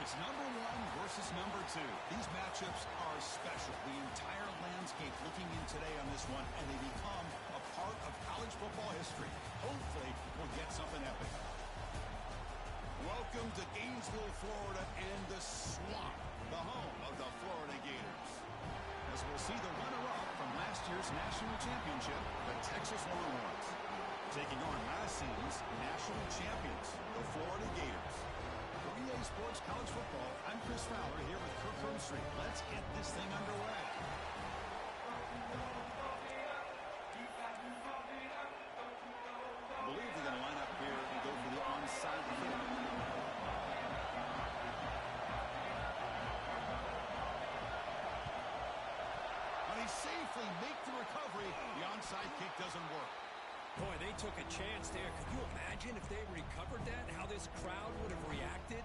It's number one versus number two. These matchups are special. The entire landscape looking in today on this one, and they become a part of college football history. Hopefully, we'll get something epic. Welcome to Gainesville, Florida, and the Swamp, the home of the Florida Gators. As we'll see the runner-up from last year's national championship, the Texas Longhorns, taking on last season's national champions, the Florida Gators. For EA Sports College Football, I'm Chris Fowler here with Kirk Herbstreit. Let's get this thing underway. I believe they're going to line up here and go for the onside kick. When he safely make the recovery, the onside kick doesn't work. Boy, they took a chance there. Could you imagine if they recovered that, how this crowd would have reacted?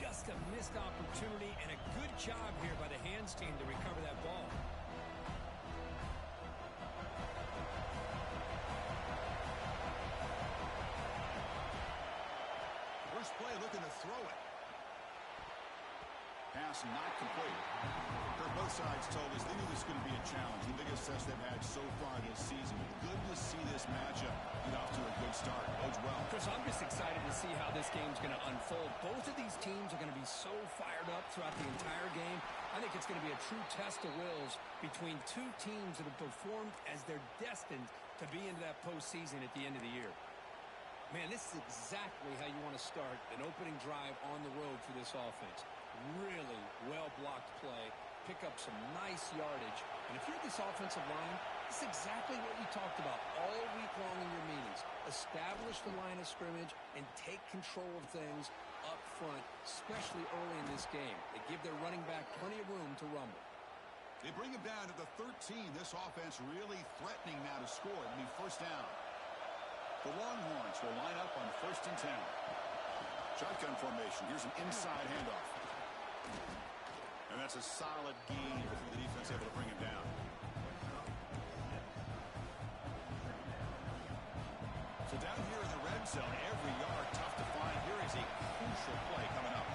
Just a missed opportunity and a good job here by the hands team to recover that ball. First play looking to throw it. Pass not complete. Both sides told us they knew this was going to be a challenge. The biggest test they've had so far this season. Good to see this matchup get off to a good start. Bodes well. Chris, I'm just excited to see how this game's going to unfold. Both of these teams are going to be so fired up throughout the entire game. I think it's going to be a true test of wills between two teams that have performed as they're destined to be into that postseason at the end of the year. Man, this is exactly how you want to start an opening drive on the road for this offense. Really well-blocked play. Pick up some nice yardage. And if you're this offensive line, this is exactly what we talked about all week long in your meetings. Establish the line of scrimmage and take control of things up front, especially early in this game. They give their running back plenty of room to rumble. They bring him down to the 13. This offense really threatening now to score. It'll be first down. The Longhorns will line up on 1st and 10. Shotgun formation. Here's an inside handoff. And that's a solid gain before the defense able to bring him down. So down here in the red zone, every yard tough to find. Here is a crucial play coming up.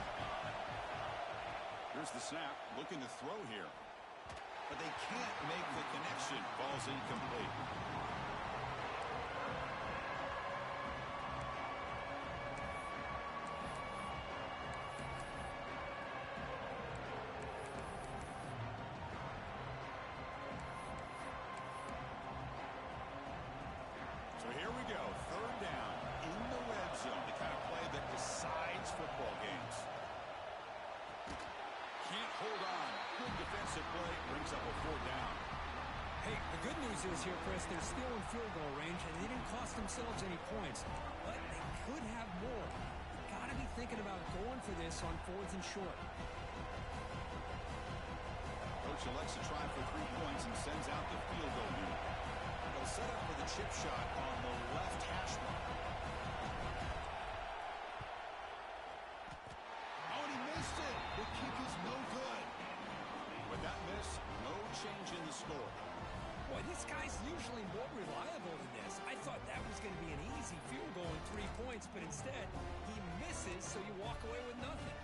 Here's the snap, looking to throw here. But they can't make the connection. Ball's incomplete. Play brings up a 4th down. Hey, the good news is here, Chris, they're still in field goal range, and they didn't cost themselves any points. But they could have more. You've got to be thinking about going for this on 4th and short. Coach elects to try for 3 points and sends out the field goal unit. They'll set up for the chip shot on the left hash mark. Oh, and he missed it. The kick is no good. With that miss, no change in the score. Boy, this guy's usually more reliable than this. I thought that was going to be an easy field goal and 3 points, but instead, he misses, so you walk away with nothing.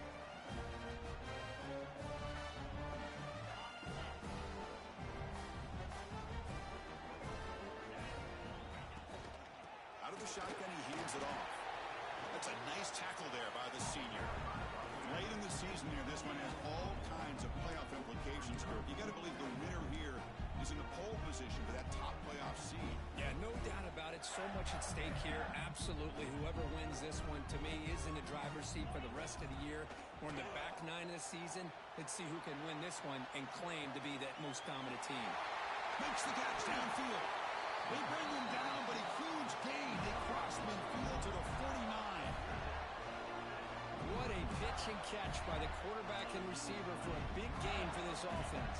Out of the shotgun, he hands it off. That's a nice tackle there by the senior. Late in the season here, this one has all kinds of playoff implications. You got to believe the winner here is in the pole position for that top playoff seed. Yeah, no doubt about it. So much at stake here. Absolutely. Whoever wins this one, to me, is in the driver's seat for the rest of the year. We're in the back 9 of the season. Let's see who can win this one and claim to be that most dominant team. Makes the catch downfield. They bring him down, but a huge gain. They cross midfield to the 49. What a pitch and catch by the quarterback and receiver for a big gain for this offense.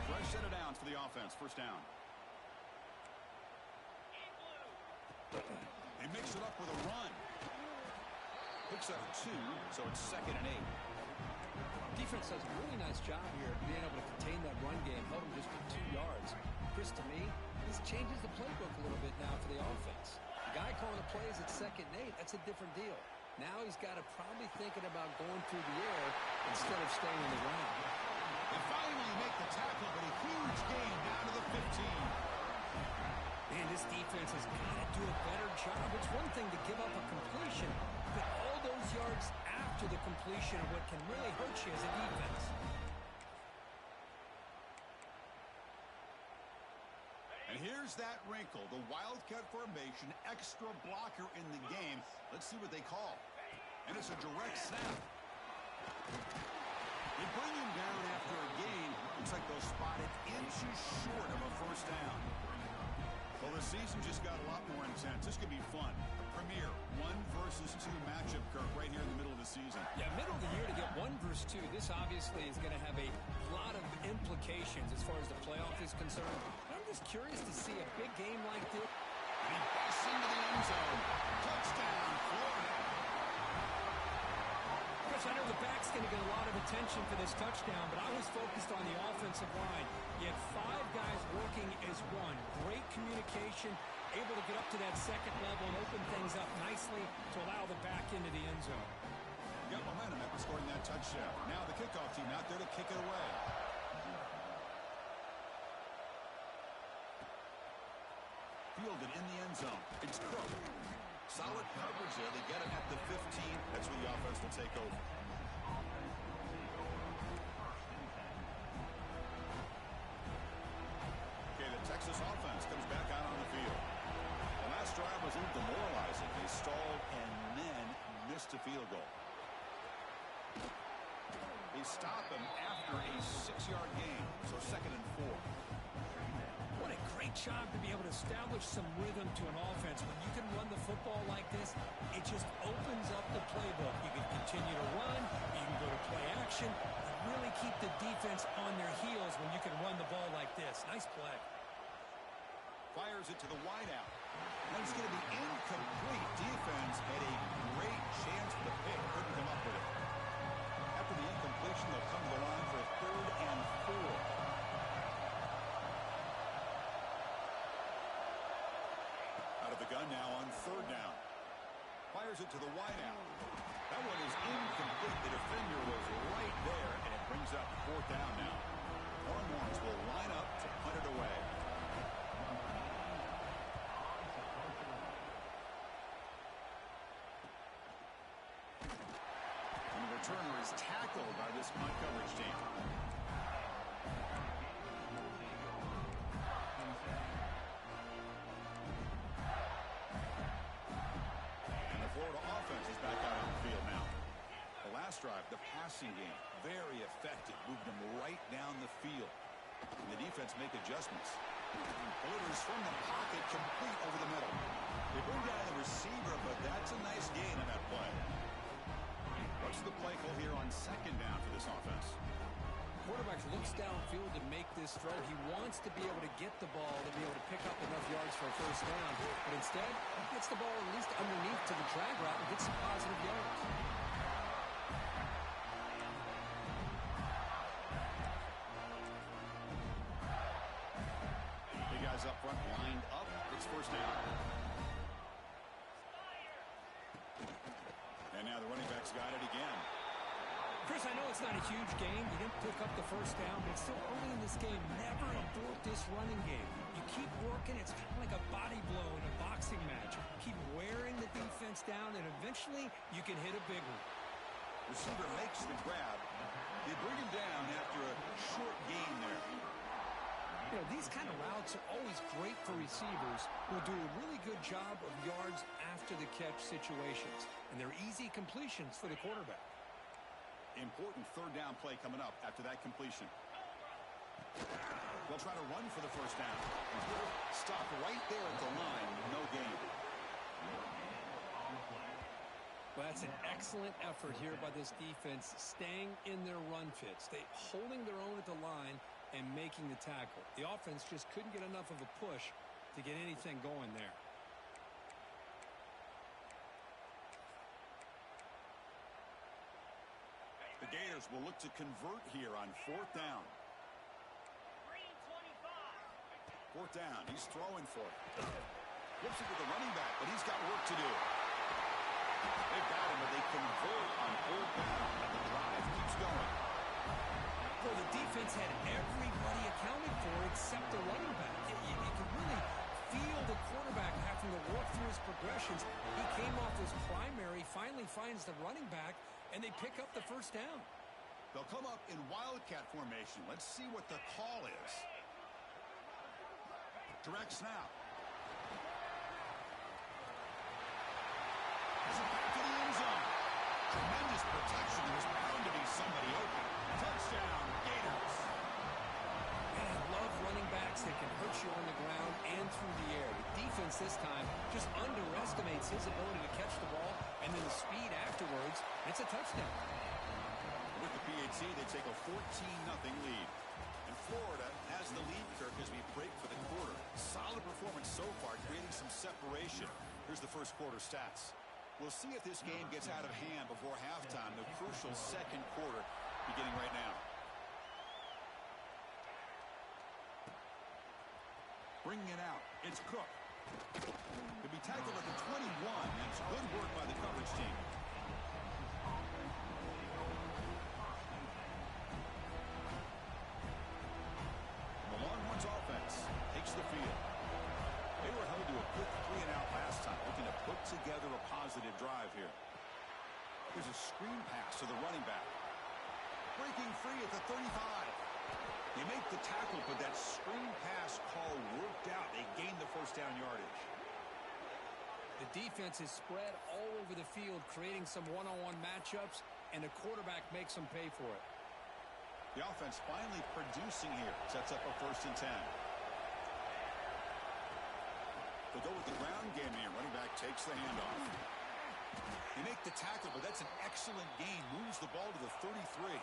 Fresh set of downs for the offense. First down. They mix it up with a run. Picks up 2, so it's 2nd and 8. Defense does a really nice job here being able to contain that run game, held them just for 2 yards. Chris, to me, this changes the playbook a little bit now for the offense. The guy calling the plays at 2nd and 8, that's a different deal. Now he's got to probably thinking about going through the air instead of staying on the ground. They finally make the tackle, but a huge gain down to the 15. Man, this defense has got to do a better job. It's one thing to give up a completion, but all those yards after the completion are what can really hurt you as a defense. And here's that wrinkle, the Wildcat formation, extra blocker in the game. Let's see what they call. And it's a direct snap. They bring him down after a gain. Looks like they'll spot it inches short of a first down. Well, the season just got a lot more intense. This could be fun. Premier 1 versus 2 matchup, Kirk, right here in the middle of the season. Yeah, middle of the year to get 1 versus 2. This obviously is going to have a lot of implications as far as the playoff is concerned. I'm just curious to see a big game like this. And he busts into the end zone. Touchdown, Florida. Chris, I know the back's going to get a lot of attention for this touchdown, but I was focused on the offensive line. You had 5 guys working as one. Great communication, able to get up to that second level and open things up nicely to allow the back into the end zone. Got momentum after scoring that touchdown. Now the kickoff team out there to kick it away. Fielded in the end zone. It's Crook. Solid coverage there. They get him at the 15. That's where the offense will take over. Okay, the Texas offense comes back out on the field. The last drive was a little demoralizing. They stalled and then missed a field goal. They stop him after a 6-yard gain, so 2nd and 4. What a great job to be able to establish some rhythm to an offense. When you can run the football like this, it just opens up the playbook. You can continue to run, you can go to play action, and really keep the defense on their heels when you can run the ball like this. Nice play. Fires it to the wideout. And it's going to be incomplete. Defense had a great chance for the pick. Couldn't come up with it. After the incompletion, they'll come to the line for a 3rd and 4. Gun now on 3rd down. Fires it to the wideout. That one is incomplete. The defender was right there, and it brings up 4th down now. Longhorns will line up to punt it away. And the returner is tackled by this punt coverage team. Drive, the passing game, very effective. Moved them right down the field. And the defense make adjustments. Delivers from the pocket, complete over the middle. They bring down the receiver, but that's a nice gain on that play. What's the play call here on 2nd down for this offense? Quarterback looks downfield to make this throw. He wants to be able to get the ball to be able to pick up enough yards for a 1st down. But instead, he gets the ball at least underneath to the drag route and gets some positive yards. Up front, lined up. It's 1st down. And now the running back's got it again. Chris, I know it's not a huge gain. You didn't pick up the 1st down, but it's still early in this game. Never abort this running game. You keep working. It's kind of like a body blow in a boxing match. Keep wearing the defense down, and eventually you can hit a big one. Receiver makes the grab. They bring him down after a short gain there. You know, these kind of routes are always great for receivers who do a really good job of yards after the catch situations. And they're easy completions for the quarterback. Important 3rd down play coming up after that completion. They'll try to run for the 1st down. Stop right there at the line. No gain. Well, that's an excellent effort here by this defense, staying in their run fits. They holding their own at the line and making the tackle. The offense just couldn't get enough of a push to get anything going there. The Gators will look to convert here on 4th down. 4th down. He's throwing for it. Flips it to the running back, but he's got work to do. They've got him, but they convert on third down, and the drive keeps going. Well, the defense had everybody accounted for except the running back. You could really feel the quarterback having to work through his progressions. He came off his primary, finally finds the running back, and they pick up the first down. They'll come up in wildcat formation. Let's see what the call is. Direct snap. Is it back to the end zone? Tremendous protection. There's bound to be somebody open. Touchdown, Gators. Man, I love running backs that can hurt you on the ground and through the air. The defense this time just underestimates his ability to catch the ball, and then the speed afterwards. It's a touchdown. With the PAT, they take a 14-0 lead. And Florida has the lead, Kirk, as we break for the quarter. Solid performance so far, creating some separation. Here's the first quarter stats. We'll see if this game gets out of hand before halftime, the crucial second quarter beginning right now. Bringing it out, it's Cook. Could be tackled at the 21. That's good work by the coverage team. The Longhorns offense takes the field. They were held to a quick 3-and-out last time, looking to put together a positive drive here. There's a screen pass to the running back. Breaking free at the 35. They make the tackle, but that screen pass call worked out. They gained the first down yardage. The defense is spread all over the field, creating some one-on-one matchups, and the quarterback makes them pay for it. The offense finally producing here. Sets up a 1st and 10. They'll go with the ground game here. Running back takes the handoff. They make the tackle, but that's an excellent gain. Moves the ball to the 33.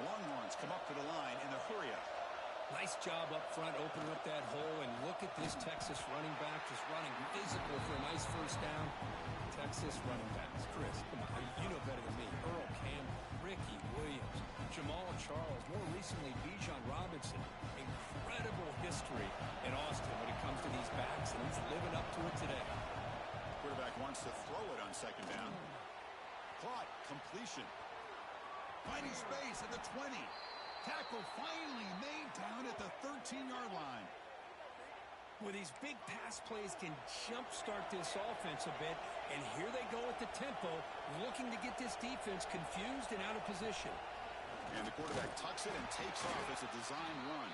Longhorns come up to the line in a hurry up. Nice job up front, opening up that hole, and look at this Texas running back just running physical for a nice first down. Texas running backs. Chris, come on, you know better than me. Earl Campbell, Ricky Williams, Jamal Charles, more recently Bijan Robinson. Incredible history in Austin when it comes to these backs, and he's living up to it today. Quarterback wants to throw it on second down. Caught, completion. Finding space at the 20. Tackle finally made down at the 13-yard line. Well, these big pass plays can jumpstart this offense a bit, and here they go at the tempo, looking to get this defense confused and out of position. And the quarterback tucks it and takes off as a design run.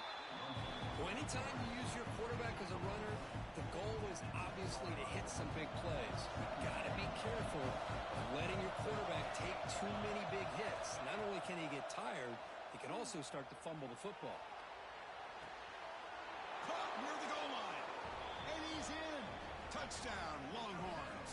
Well, anytime you use your quarterback as a runner, the goal is obviously to hit some big plays. You've got to be careful of letting your quarterback take too many big hits. Not only can he get tired, he can also start to fumble the football. Caught near the goal line. And he's in. Touchdown, Longhorns.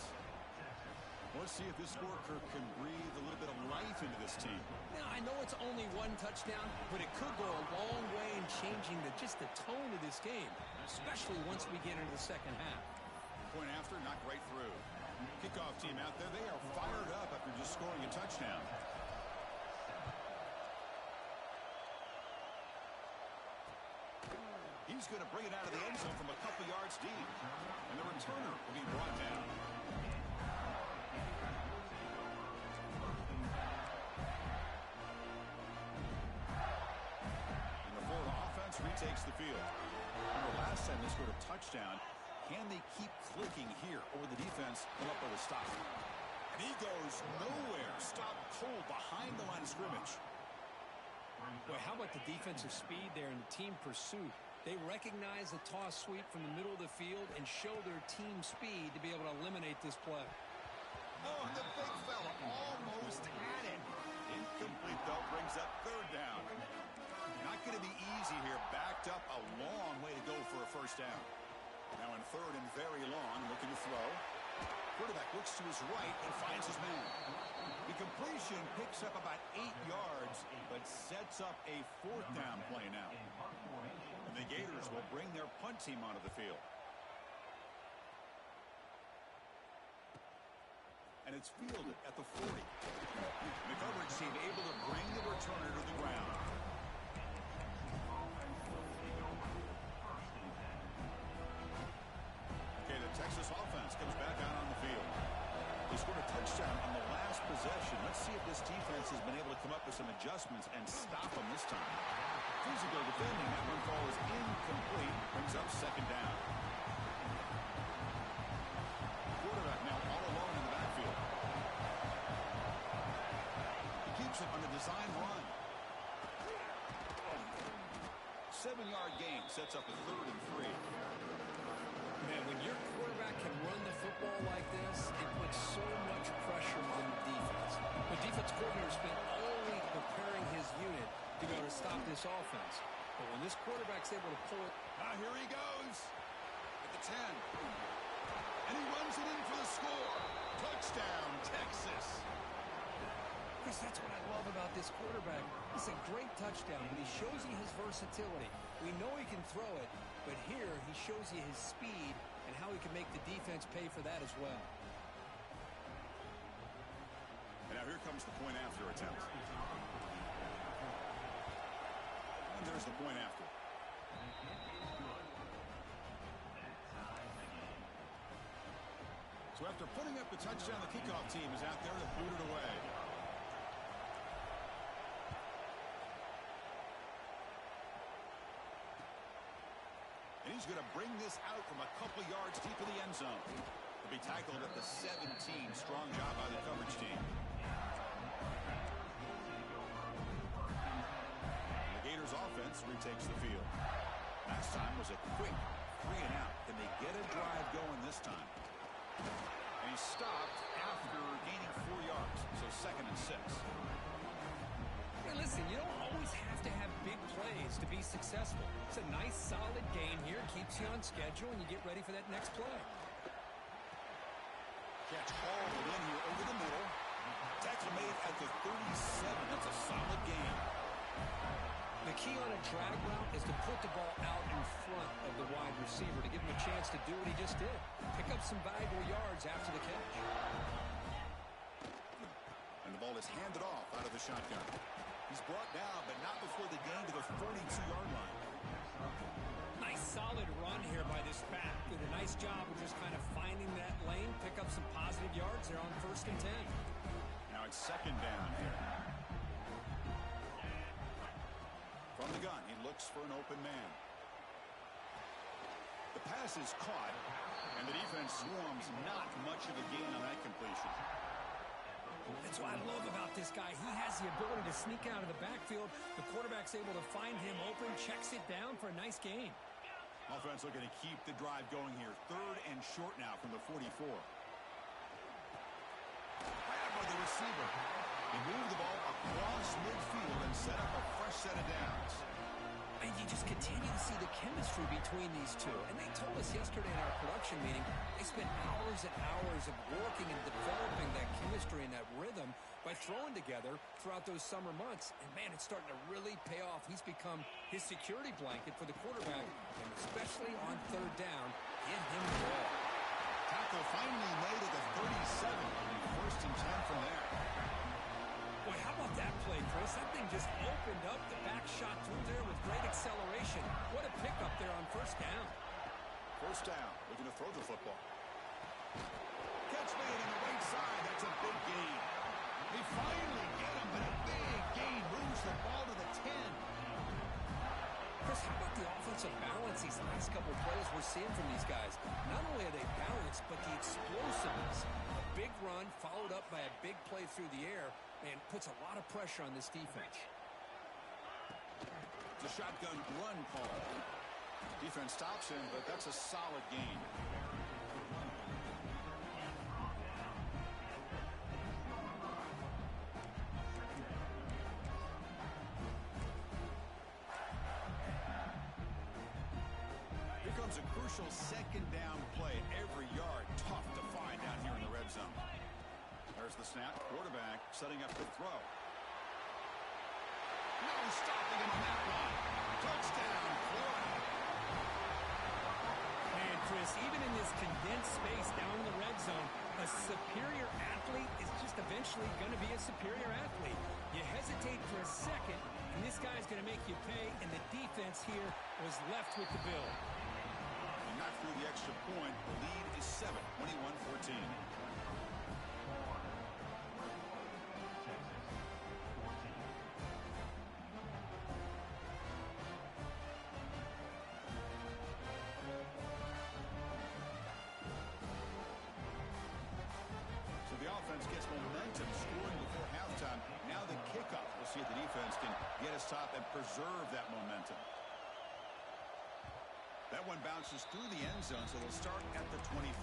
Let's see if this score, Kirk, can breathe a little bit of life into this team. Now, I know it's only one touchdown, but it could go a long way in changing just the tone of this game, especially once we get into the second half. Point after, knocked right through. Kickoff team out there, they are fired up after just scoring a touchdown. He's going to bring it out of the end zone from a couple yards deep. And the returner will be brought down. And the Florida offense retakes the field. Remember last time they scored a touchdown. Can they keep clicking here? Or the defense come up with a stop? And he goes nowhere. Stop cold behind the line of scrimmage. Boy, how about the defensive speed there and the team pursuit? They recognize the toss sweep from the middle of the field and show their team speed to be able to eliminate this play. Oh, the big fella almost had it. Incomplete, though, brings up third down. Not going to be easy here. Backed up a long way to go for a first down. Now in third and very long, looking to throw. Quarterback looks to his right and finds his man. The completion picks up about 8 yards, but sets up a fourth down play now. And the Gators will bring their punt team onto the field. And it's fielded at the 40. The coverage team able to bring the returner to the ground. Okay, the Texas offense comes back out on the field. He scored a touchdown on the last possession. Let's see if this defense has been able to come up with some adjustments and stop him this time. Physical defending. That one ball is incomplete. Brings up second down. Quarterback now all alone in the backfield. He keeps it on the design run. 7-yard gain sets up a 3rd and 3. Man, when your quarterback can run the football like this, it puts so much pressure on the defense. The defense coordinator spent all week preparing his unit to go to stop this offense. But when this quarterback's able to pull it... Here he goes at the 10. And he runs it in for the score. Touchdown, Texas. Chris, that's what I love about this quarterback. It's a great touchdown, but he shows you his versatility. We know he can throw it, but here he shows you his speed and how he can make the defense pay for that as well. And now here comes the point after attempt. And there's the point after. So after putting up the touchdown, the kickoff team is out there to boot it away. And he's going to bring this out from a couple yards deep in the end zone. He'll be tackled at the 17. Strong job by the coverage team. The Gators offense retakes the field. Last time was a quick 3-and-out. Can they get a drive going this time? And he stopped after gaining 4 yards. So 2nd and 6. Hey, listen, you don't always have to have big plays to be successful. It's a nice, solid game here. Keeps you on schedule, and you get ready for that next play. Catch hauled in here over the middle. Tackle made at the 37. That's a solid gain. The key on a drag route is to put the ball out in front of the wide receiver to give him a chance to do what he just did. Pick up some valuable yards after the catch. And the ball is handed off out of the shotgun. He's brought down, but not before the gain to the 42-yard line. Nice solid run here by this back. Did a nice job of just kind of finding that lane, pick up some positive yards there on 1st and 10. Now it's 2nd down here. From the gun, he looks for an open man. The pass is caught, and the defense swarms. Not much of a gain on that completion. That's what I love about this guy. He has the ability to sneak out of the backfield. The quarterback's able to find him open, checks it down for a nice gain. Offense looking to keep the drive going here. 3rd and short now from the 44. Grabbed by the receiver. He moved the ball across midfield and set up a fresh set of downs. And you just continue to see the chemistry between these two. And they told us yesterday in our production meeting, they spent hours and hours of working and developing that chemistry and that rhythm by throwing together throughout those summer months. And, man, it's starting to really pay off. He's become his security blanket for the quarterback, and especially on 3rd down, get him the ball. Tackle finally made at the 37. And 1st and 10 from there. Boy, how about that play, Chris? That thing just opened up. The back shot through there with great acceleration. What a pickup there on 1st down. 1st down, looking to throw the football. Catch made on the right side. That's a big gain. They finally get him, but a big gain moves the ball to the 10. Chris, how about the offensive balance these last couple of plays we're seeing from these guys? Not only are they balanced, but the explosiveness. A big run followed up by a big play through the air, and puts a lot of pressure on this defense. The shotgun run call. Defense stops him, but that's a solid gain. Here comes a crucial 2nd down play. Every yard tough to find down here in the red zone. There's the snap. Quarterback setting up the throw. No stopping him on that one. Touchdown, Florida. Man, Chris, even in this condensed space down in the red zone, a superior athlete is just eventually going to be a superior athlete. You hesitate for a second, and this guy's going to make you pay, and the defense here was left with the bill. And not through the extra point. The lead is 7, 21-14. has momentum scoring before halftime. Now the kickoff. We'll see if the defense can get a stop and preserve that momentum. That one bounces through the end zone, so they'll start at the 25.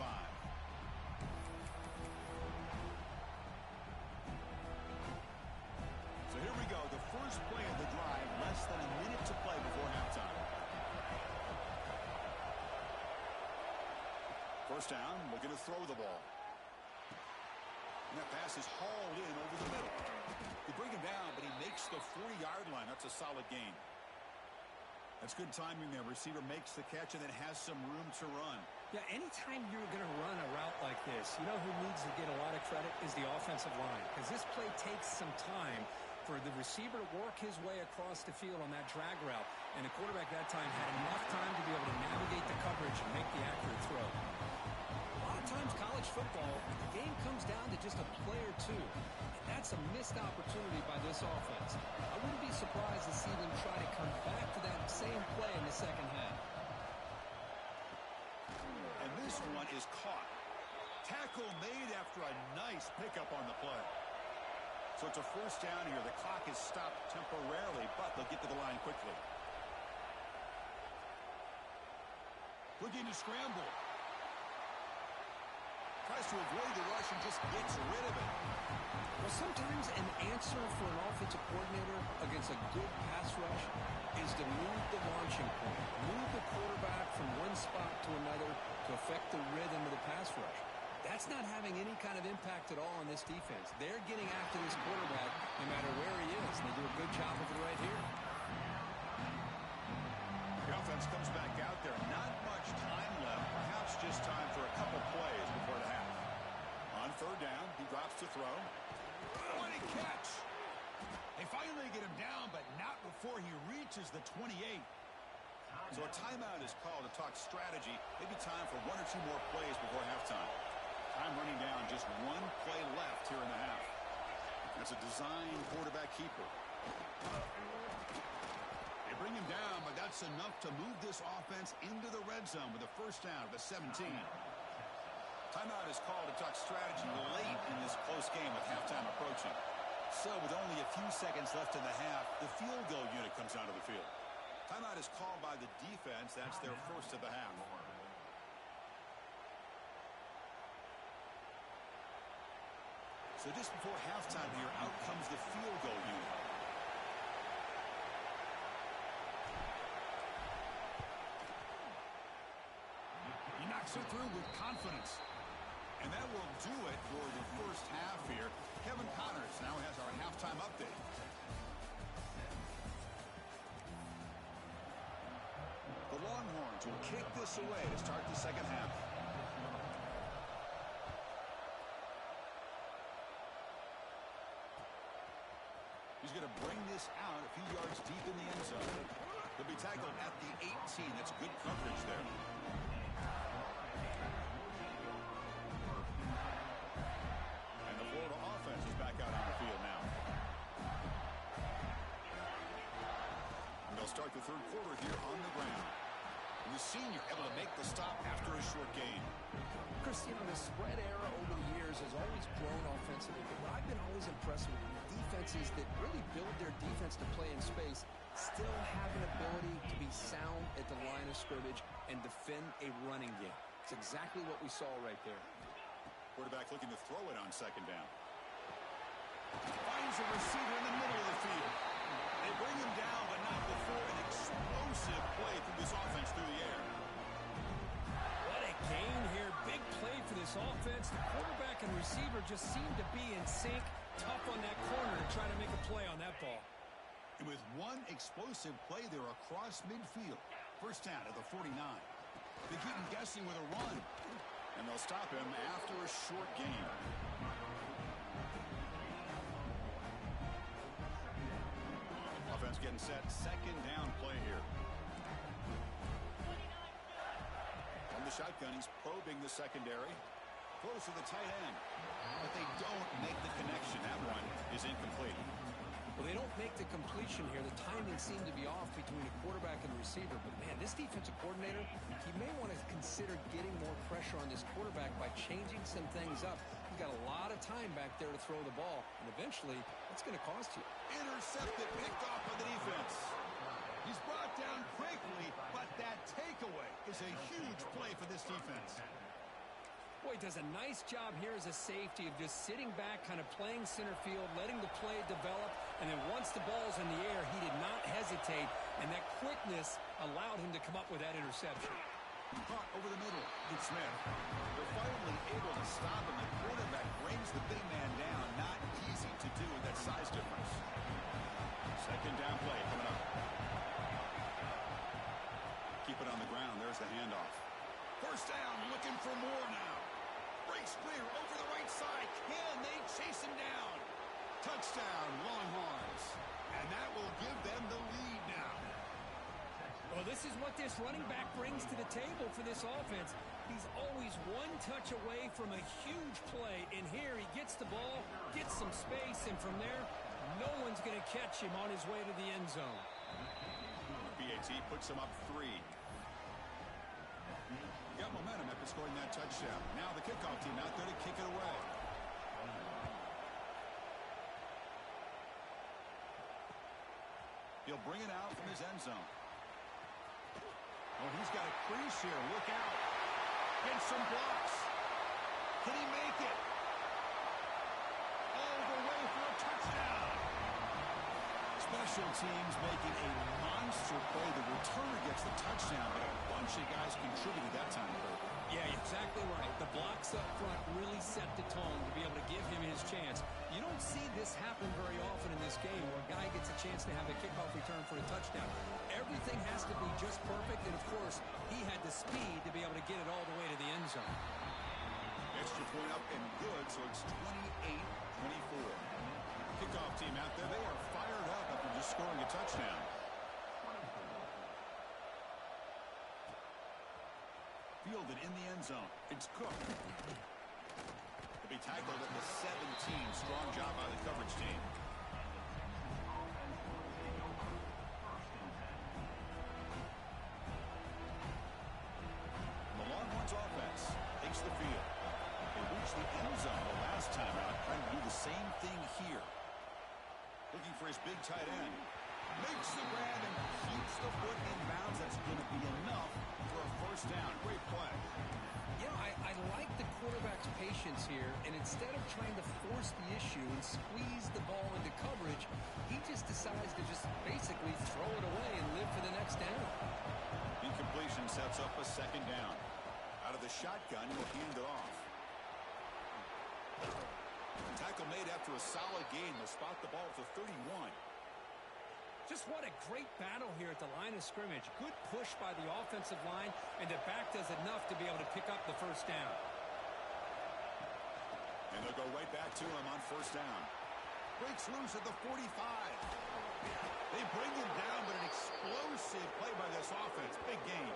So here we go. The first play of the drive, less than a minute to play before halftime. First down, looking to throw the ball. And that pass is hauled in over the middle. They bring him down, but he makes the 40-yard line. That's a solid gain. That's good timing there. Receiver makes the catch and then has some room to run. Yeah, anytime you're going to run a route like this, you know who needs to get a lot of credit is the offensive line. Because this play takes some time for the receiver to work his way across the field on that drag route. And the quarterback that time had enough time to be able to navigate the coverage and make the accurate throw. A lot of times college football, the game comes down to just a play or two. And that's a missed opportunity by this offense. I wouldn't be surprised to see them try to come back to that same play in the second half. And this one is caught. Tackle made after a nice pickup on the play. So it's a first down here. The clock is stopped temporarily, but they'll get to the line quickly. Looking to scramble. Tries to avoid the rush and just gets rid of it. Well, sometimes an answer for an offensive coordinator against a good pass rush is to move the launching point, move the quarterback from one spot to another to affect the rhythm of the pass rush. That's not having any kind of impact at all on this defense. They're getting after this quarterback no matter where he is, and they do a good job of it right here. The offense comes back out there. Not much time left. Perhaps just time for a couple plays before the half. On third down, he drops to throw. What a catch! They finally get him down, but not before he reaches the 28. So a timeout is called to talk strategy. Maybe time for one or two more plays before halftime. Time running down. Just one play left here in the half. That's a design quarterback keeper. They bring him down, but that's enough to move this offense into the red zone with a first down at the 17. Timeout is called to talk strategy late in this close game with halftime approaching. So with only a few seconds left in the half, the field goal unit comes out of the field. Timeout is called by the defense. That's their first of the half. So just before halftime here, out comes the field goal unit. He knocks it through with confidence. And that will do it for the first half here. Kevin Connors now has our halftime update. The Longhorns will kick this away to start the second half. He's going to bring this out a few yards deep in the end zone. He'll be tackled at the 18. That's good coverage there. And the Florida offense is back out on the field now. And they'll start the third quarter here on the ground. And the senior able to make the stop after a short gain. Chris, you know, the spread era over the years has always grown offensively, but what I've been always impressed with defenses that really build their defense to play in space still have an ability to be sound at the line of scrimmage and defend a running game. It's exactly what we saw right there. Quarterback looking to throw it on second down. Finds a receiver in the middle of the field. They bring him down, but not before an explosive play through this offense through the air. What a gain here. Big play for this offense. The quarterback and receiver just seem to be in sync. Tough on that corner to try to make a play on that ball. And with one explosive play there across midfield. First down at the 49. They keep him guessing with a run. And they'll stop him after a short gain. Offense getting set. Second down play here. From the shotgun, he's probing the secondary. Throws to the tight end. But they don't make the connection. That one is incomplete. Well, they don't make the completion here. The timing seemed to be off between the quarterback and the receiver. But, man, this defensive coordinator, he may want to consider getting more pressure on this quarterback by changing some things up. He's got a lot of time back there to throw the ball, and eventually that's going to cost you. Intercepted, picked off by the defense. He's brought down quickly, but that takeaway is a huge play for this defense. Boy, he does a nice job here as a safety of just sitting back, kind of playing center field, letting the play develop, and then once the ball's in the air, he did not hesitate, and that quickness allowed him to come up with that interception. Caught over the middle. Good Smith. They're finally able to stop him. The quarterback brings the big man down. Not easy to do with that size difference. Second down play coming up. Keep it on the ground. There's the handoff. First down, looking for more now. Breaks clear over the right side. Can they chase him down? Touchdown, Longhorns. And that will give them the lead now. Well, this is what this running back brings to the table for this offense. He's always one touch away from a huge play. And here he gets the ball, gets some space, and from there, no one's going to catch him on his way to the end zone. BAT puts him up 3. Got momentum after scoring that touchdown. Now the kickoff team out there to kick it away. He'll bring it out from his end zone. Oh, he's got a crease here. Look out. Gets some blocks. Can he make it? All the way for a touchdown. Special teams making a monster play. The returner gets the touchdown, but a bunch of guys contributed that time. Yeah, exactly right. The blocks up front really set the tone to be able to give him his chance. You don't see this happen very often in this game where a guy gets a chance to have a kickoff return for a touchdown. Everything has to be just perfect, and of course, he had the speed to be able to get it all the way to the end zone. Extra point up and good, so it's 28-24. Kickoff team out there, they are fired up after just scoring a touchdown. Fielded in the end zone. It's Cook. To be tackled at the 17. Strong job by the coverage team. The Longhorns offense takes the field. They reached the end zone the last time out, trying to do the same thing here. Looking for his big tight end. Makes the grab and keeps the foot in bounds. That's going to be enough for a first down. Great play. Yeah, I like the quarterback's patience here, and instead of trying to force the issue and squeeze the ball into coverage, he just decides to just basically throw it away and live for the next down. Incompletion sets up a second down. Out of the shotgun, he'll hand it off. Tackle made after a solid gain. They'll spot the ball to 31. Just what a great battle here at the line of scrimmage. Good push by the offensive line, and the back does enough to be able to pick up the first down. And they'll go right back to him on first down. Breaks loose at the 45. They bring him down, but an explosive play by this offense. Big game.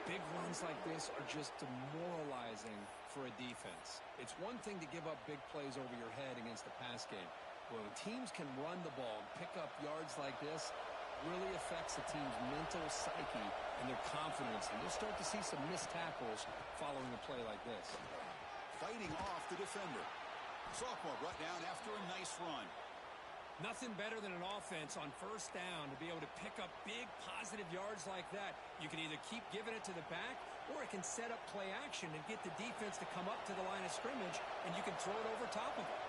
Big runs like this are just demoralizing for a defense. It's one thing to give up big plays over your head against the pass game. When teams can run the ball and pick up yards like this, really affects the team's mental psyche and their confidence. And you'll start to see some missed tackles following a play like this. Fighting off the defender. Sophomore brought down after a nice run. Nothing better than an offense on first down to be able to pick up big positive yards like that. You can either keep giving it to the back, or it can set up play action and get the defense to come up to the line of scrimmage, and you can throw it over top of it.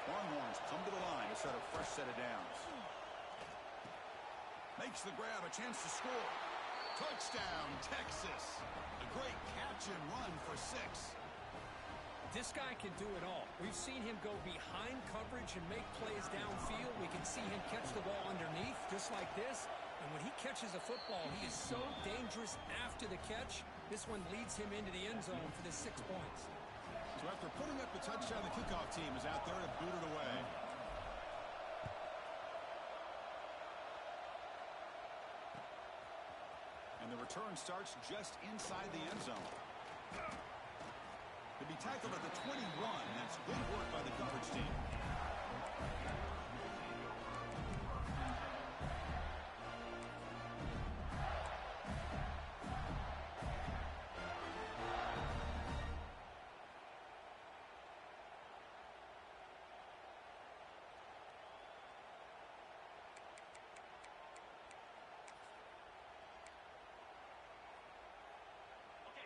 Longhorns come to the line to set a fresh set of downs. Makes the grab, a chance to score. Touchdown, Texas. A great catch and run for 6. This guy can do it all. We've seen him go behind coverage and make plays downfield. We can see him catch the ball underneath, just like this. And when he catches a football, he is so dangerous after the catch. This one leads him into the end zone for the 6 points. So after putting up the touchdown, the kickoff team is out there to boot it away. And the return starts just inside the end zone. To be tackled at the 21. That's good work by the coverage team.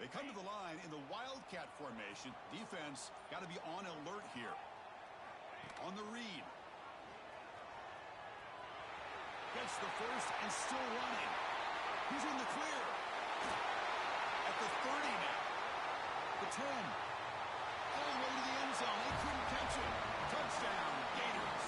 They come to the line in the Wildcat formation. Defense got to be on alert here. On the read. Gets the first and still running. He's in the clear. At the 30 now. The 10. All the way to the end zone. They couldn't catch him. Touchdown, Gators.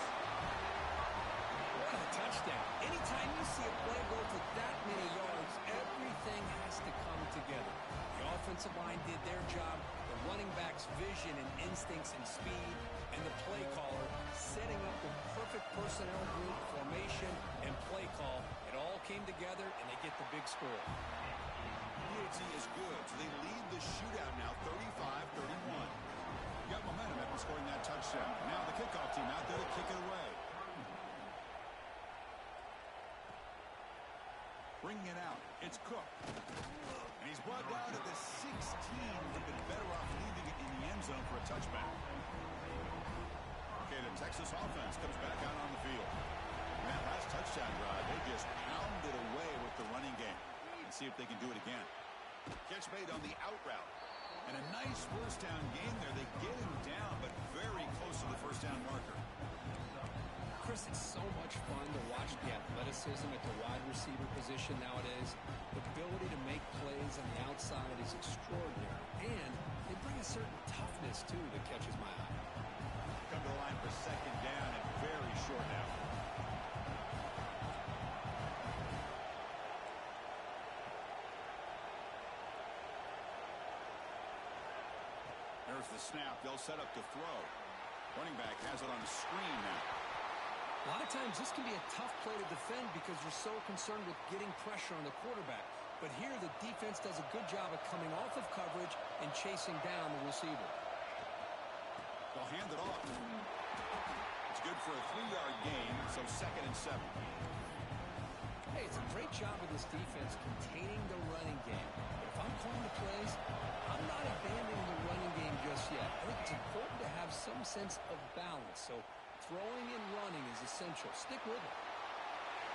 What a touchdown. Anytime you see a play go for that many yards, everything has to come together. The offensive line did their job, the running back's vision and instincts and speed, and the play caller setting up the perfect personnel group, formation, and play call. It all came together, and they get the big score. PAT is good, so they lead the shootout now 35-31. Got momentum after scoring that touchdown. Now the kickoff team out there to kick it away. Bringing it out. It's Cook. And he's brought down at the 16. Would have been better off leaving it in the end zone for a touchback. Okay, the Texas offense comes back out on the field. And that last touchdown drive, they just pounded away with the running game. And see if they can do it again. Catch made on the out route. And a nice first down game there. They get him down, but very close to the first down marker. Chris, it's so much fun to watch the athleticism at the wide receiver position nowadays. The ability to make plays on the outside is extraordinary. And they bring a certain toughness, too, that catches my eye. Come to the line for second down and very short now. There's the snap. They'll set up to throw. Running back has it on the screen now. A lot of times this can be a tough play to defend because you're so concerned with getting pressure on the quarterback. But here the defense does a good job of coming off of coverage and chasing down the receiver. They'll hand it off. It's good for a 3-yard gain, so 2nd and 7. Hey, it's a great job of this defense containing the running game. But if I'm calling the plays, I'm not abandoning the running game just yet. I think it's important to have some sense of balance. So throwing and running is essential. Stick with it.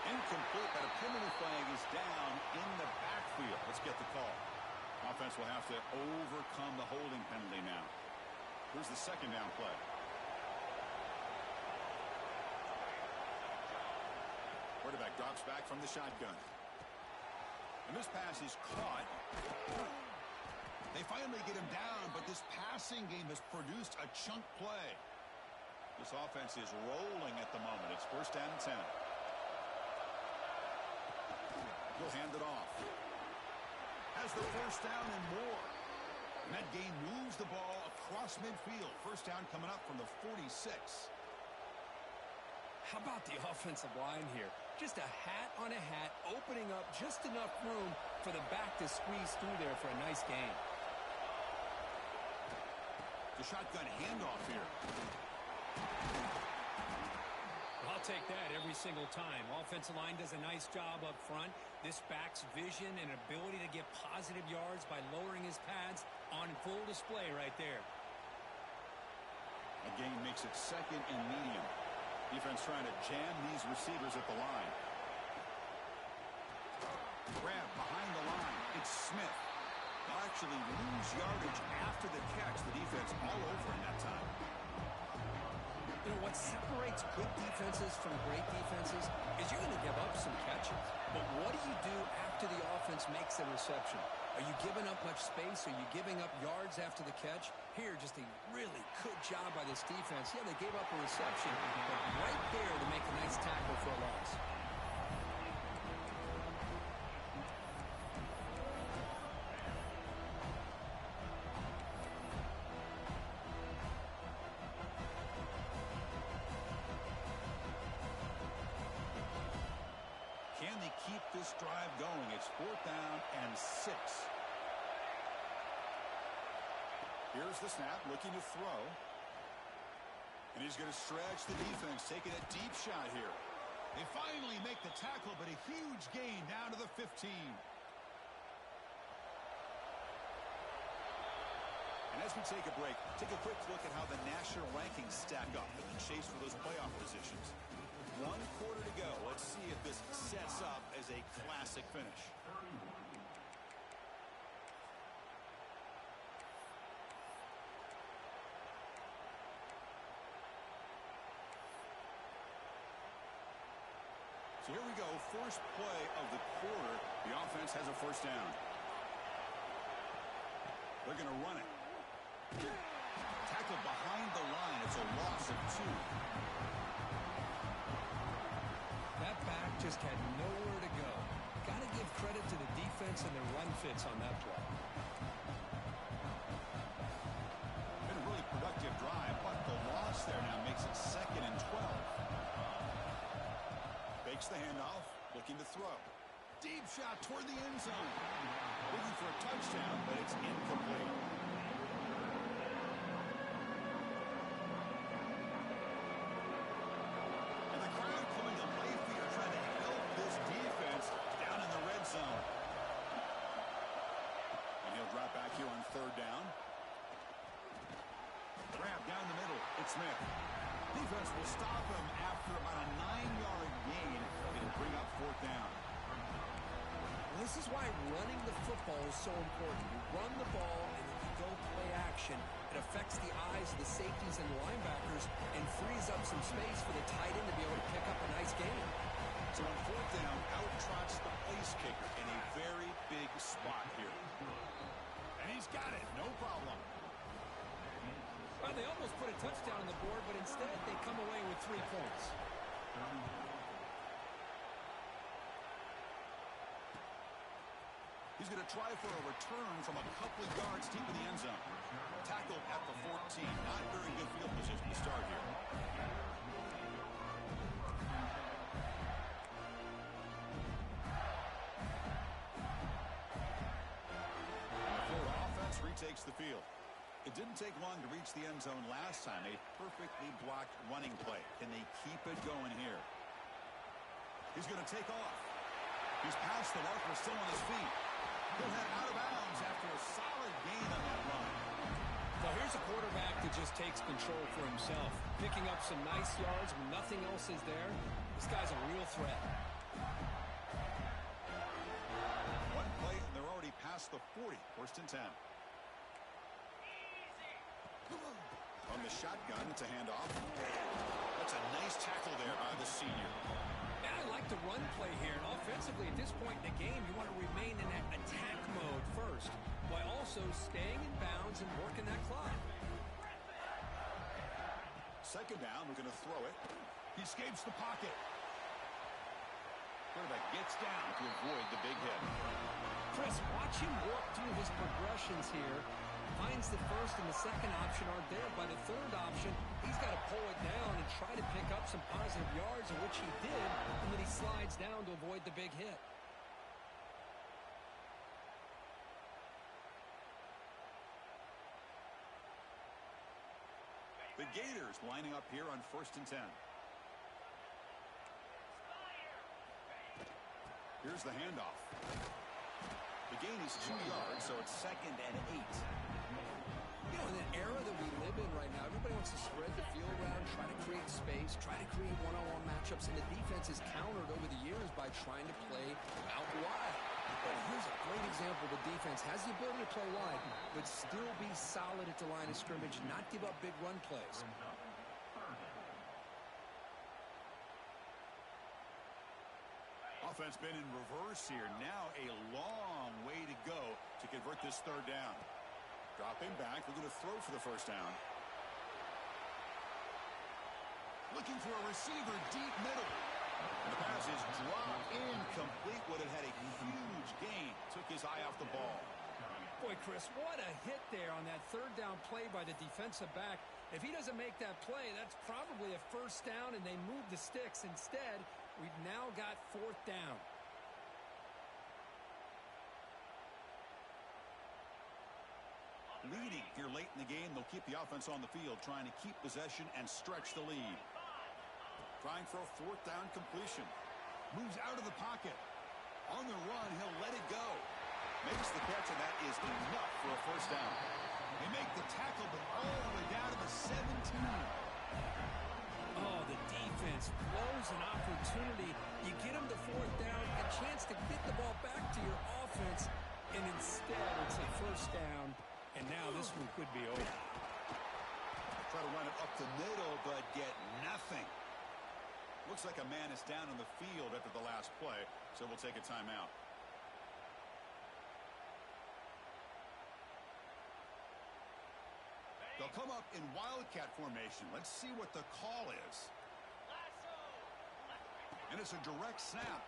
Incomplete, but a penalty flag is down in the backfield. Let's get the call. Offense will have to overcome the holding penalty now. Here's the second down play. Quarterback drops back from the shotgun. And this pass is caught. They finally get him down, but this passing game has produced a chunk play. This offense is rolling at the moment. It's first down and 10. He'll hand it off. Has the first down and more. And that game moves the ball across midfield. First down coming up from the 46. How about the offensive line here? Just a hat on a hat, opening up just enough room for the back to squeeze through there for a nice gain. The shotgun handoff here. I'll take that every single time. Offensive line does a nice job up front. This back's vision and ability to get positive yards by lowering his pads on full display right there. A gain makes it 2nd and medium. Defense trying to jam these receivers at the line. Grab behind the line. It's Smith. They'll actually lose yardage after the catch. The defense all over in that time. You know, what separates good defenses from great defenses is you're going to give up some catches. But what do you do after the offense makes a reception? Are you giving up much space? Are you giving up yards after the catch? Here, just a really good job by this defense. Yeah, they gave up a reception, but right there to make a nice tackle for a loss. Can they keep this drive going? It's 4th down and 6. Here's the snap, looking to throw. And he's going to stretch the defense, taking a deep shot here. They finally make the tackle, but a huge gain down to the 15. And as we take a break, take a quick look at how the national rankings stack up in the chase for those playoff positions. 1 quarter to go. Let's see if this sets up as a classic finish. So here we go, first play of the quarter. The offense has a first down. They're going to run it. Tackled behind the line. It's a loss of 2. That back just had nowhere to go. Got to give credit to the defense and their run fits on that play. Been a really productive drive, but the loss there now makes it 2nd and 12. Fakes the handoff, looking to throw. Deep shot toward the end zone. Looking for a touchdown, but it's incomplete. And the crowd coming to life here, trying to help this defense down in the red zone. And he'll drop back here on 3rd down. Grab down the middle. It's Smith. Defense will stop him after about a 9-yard gain. It'll bring up 4th down. This is why running the football is so important. You run the ball, and then you go play action. It affects the eyes of the safeties and linebackers and frees up some space for the tight end to be able to pick up a nice gain. So on 4th down, out trots the place kicker in a very big spot here. And he's got it, no problem. Well, they almost put a touchdown on the board, but instead they come away with 3 points. He's going to try for a return from a couple of yards deep in the end zone. Tackled at the 14. Not very good field position to start here. And the Florida offense retakes the field. It didn't take long to reach the end zone last time. A perfectly blocked running play. Can they keep it going here? He's going to take off. He's past the mark, but still on his feet. He'll head out of bounds after a solid gain on that run. Well, here's a quarterback that just takes control for himself. Picking up some nice yards when nothing else is there. This guy's a real threat. One play, and they're already past the 40. 1st and 10. On the shotgun, it's a handoff. That's a nice tackle there by the senior. I like the run play here, and offensively at this point in the game, you want to remain in that attack mode first, while also staying in bounds and working that clock. 2nd down, we're going to throw it. He escapes the pocket. Quarterback gets down to avoid the big hit. Chris, watch him work through his progressions here. Finds the 1st and the 2nd option aren't there. By the 3rd option, he's got to pull it down and try to pick up some positive yards, in which he did, and then he slides down to avoid the big hit. The Gators lining up here on 1st and 10. Here's the handoff. The gain is 2 yards, so it's 2nd and 8. You know, in the era that we live in right now, everybody wants to spread the field around, try to create space, try to create one-on-one matchups, and the defense is countered over the years by trying to play out wide. But here's a great example. The defense has the ability to play wide, but still be solid at the line of scrimmage, not give up big run plays. Offense been in reverse here. Now a long way to go to convert this 3rd down. Dropping back, we're going to throw for the 1st down. Looking for a receiver deep middle. And the pass is dropped incomplete. Would have had a huge gain. Took his eye off the ball. Boy, Chris, what a hit there on that 3rd down play by the defensive back. If he doesn't make that play, that's probably a 1st down, and they move the sticks. Instead, we've now got 4th down. Leading here late in the game, they'll keep the offense on the field, trying to keep possession and stretch the lead. Trying for a 4th down completion. Moves out of the pocket. On the run, he'll let it go. Makes the catch, and that is enough for a 1st down. They make the tackle, but all the way down to the 17. Oh, the defense blows an opportunity. You get them to 4th down, a chance to get the ball back to your offense, and instead it's a 1st down, and now this one could be over. Try to run it up the middle, but get nothing. Looks Looks like a man is down on the field after the last play, so we'll take a timeout. They'll come up in wildcat formation. Let's see what the call is. And it's a direct snap.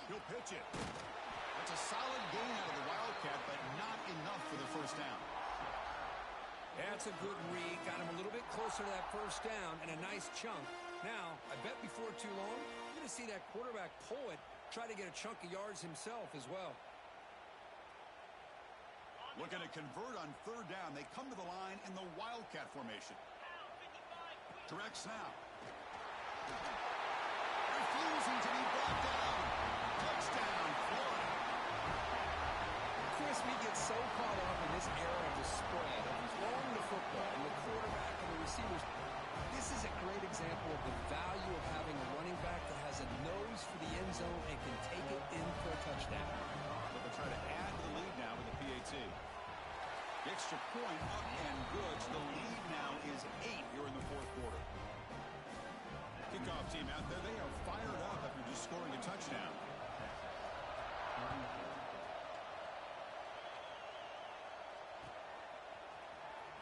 He'll pitch it. That's a solid gain out of the wildcat, but not enough for the first down. That's a good read. Got him a little bit closer to that first down and a nice chunk. Now, I bet before too long, you're going to see that quarterback pull it, try to get a chunk of yards himself as well. Looking to convert on third down. They come to the line in the wildcat formation. Direct snap. Refusing to be brought down. Touchdown, Florida. Chris, we get so caught up in this era of the spread, of throwing the football, and the quarterback and the receivers. This is a great example of the value of having a running back that has a nose for the end zone and can take it in for a touchdown. But they'll try to add to the lead now with the PAT. The extra point up and good. So the lead now is 8 here in the fourth quarter. Kickoff team out there. They are fired up after just scoring a touchdown.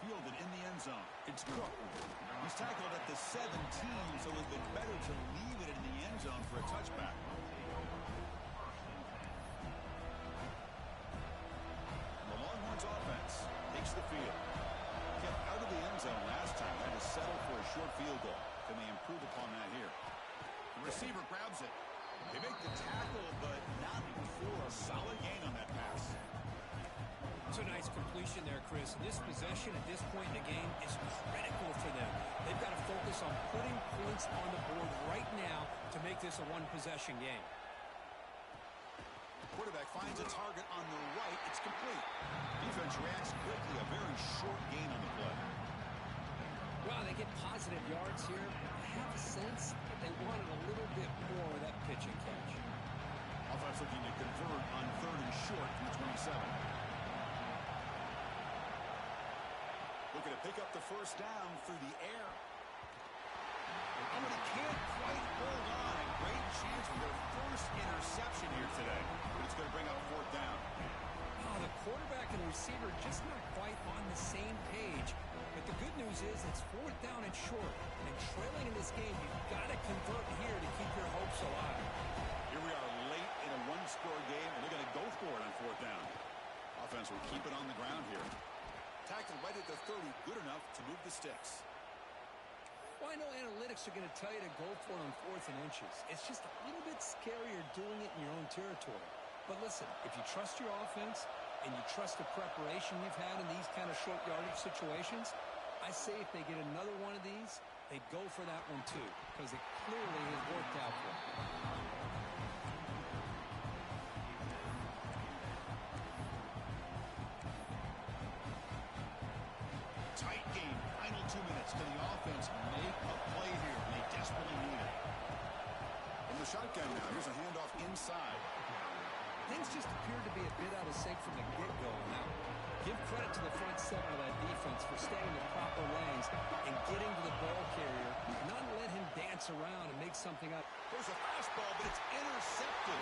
Fielded in the end zone. It's Cook. He's tackled at the 17, so it would have been better to leave it in the end zone for a touchback. The Longhorns offense takes the field. Kept out of the end zone last time. Had to settle for a short field goal. Can they improve upon that here? The receiver grabs it. They make the tackle, but not before a solid gain on that pass. It's a nice completion there, Chris. This possession at this point in the game is critical for them. They've got to focus on putting points on the board right now to make this a one-possession game. Quarterback finds a target on the right. It's complete. Defense reacts quickly. A very short gain on the play. Well, they get positive yards here. I have a sense that they wanted a little bit more of that pitch and catch. Offense looking to convert on third and short from the 27. Looking to pick up the first down through the air. Oh, but he can't quite hold on. A great chance for their first interception here today. But it's going to bring up fourth down. Oh, the quarterback and receiver just not quite on the same page. But the good news is it's fourth down and short. And trailing in this game, you've got to convert here to keep your hopes alive. Here we are late in a one-score game, and they're going to go for it on fourth down. Offense will keep it on the ground here. Tackled right at the 30, good enough to move the sticks. Well, I know analytics are going to tell you to go for it on fourth and inches. It's just a little bit scarier doing it in your own territory. But listen, if you trust your offense and you trust the preparation you've had in these kind of short yardage situations, I say if they get another one of these, they go for that one too, because it clearly has worked out for them. Tight game. Final 2 minutes. Can the offense make a play here? They desperately need it. From the shotgun now. Here's a handoff inside. Things just appeared to be a bit out of sync from the get-go. Now, give credit to the front seven of that defense for staying in the proper lanes and getting to the ball carrier, not let him dance around and make something up. There's a fastball, but it's intercepted.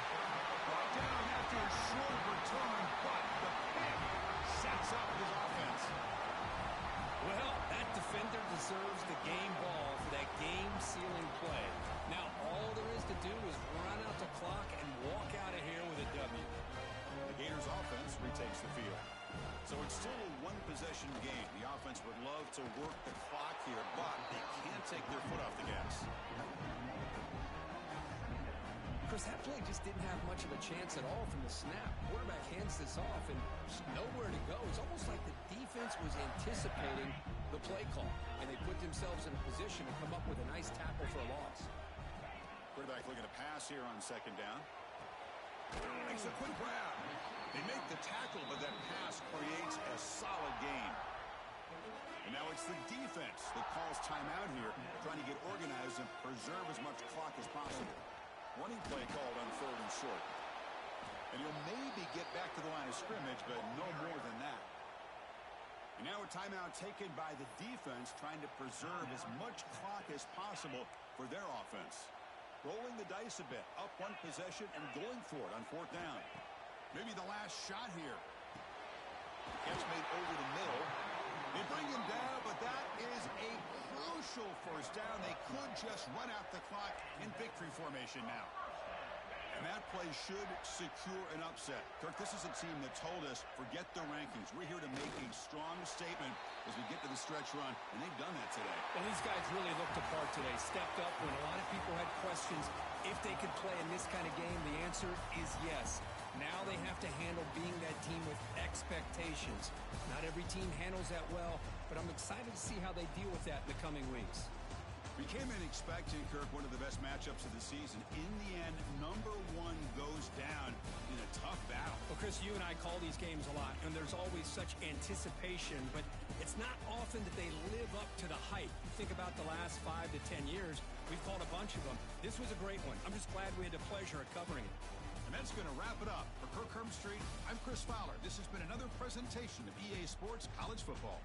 Brought down after a short return, but the pick sets up his offense. Well, that defender deserves the game ball for that game-sealing play. Now, all there is to do is run out the clock and walk out of here with a W. The Gators offense retakes the field. So it's still a one-possession game. The offense would love to work the clock here, but they can't take their foot off the gas. Chris, that play just didn't have much of a chance at all from the snap. Quarterback hands this off and just nowhere to go. It's almost like the defense was anticipating the play call, and they put themselves in a position to come up with a nice tackle for a loss. Quarterback looking to pass here on second down. Makes a quick grab. They make the tackle, but that pass creates a solid gain. And now it's the defense that calls timeout here, trying to get organized and preserve as much clock as possible. Running play called on third and short. And he'll maybe get back to the line of scrimmage, but no more than that. And now a timeout taken by the defense, trying to preserve as much clock as possible for their offense. Rolling the dice a bit, up one possession and going for it on 4th down. Maybe the last shot here. Gets made over the middle. They bring him down, but that is a crucial 1st down. They could just run out the clock in victory formation now. And that play should secure an upset. Kirk, this is a team that told us, forget the rankings. We're here to make a strong statement as we get to the stretch run, and they've done that today. Well, these guys really looked apart today, stepped up when a lot of people had questions if they could play in this kind of game. The answer is yes. Now they have to handle being that team with expectations. Not every team handles that well, but I'm excited to see how they deal with that in the coming weeks. We came in expecting, Kirk, one of the best matchups of the season. In the end, #1 goes down in a tough battle. Well, Chris, you and I call these games a lot, and there's always such anticipation, but it's not often that they live up to the hype. You think about the last 5 to 10 years, we've called a bunch of them. This was a great one. I'm just glad we had the pleasure of covering it. And that's going to wrap it up. For Kirk Herbstreit, I'm Chris Fowler. This has been another presentation of EA Sports College Football.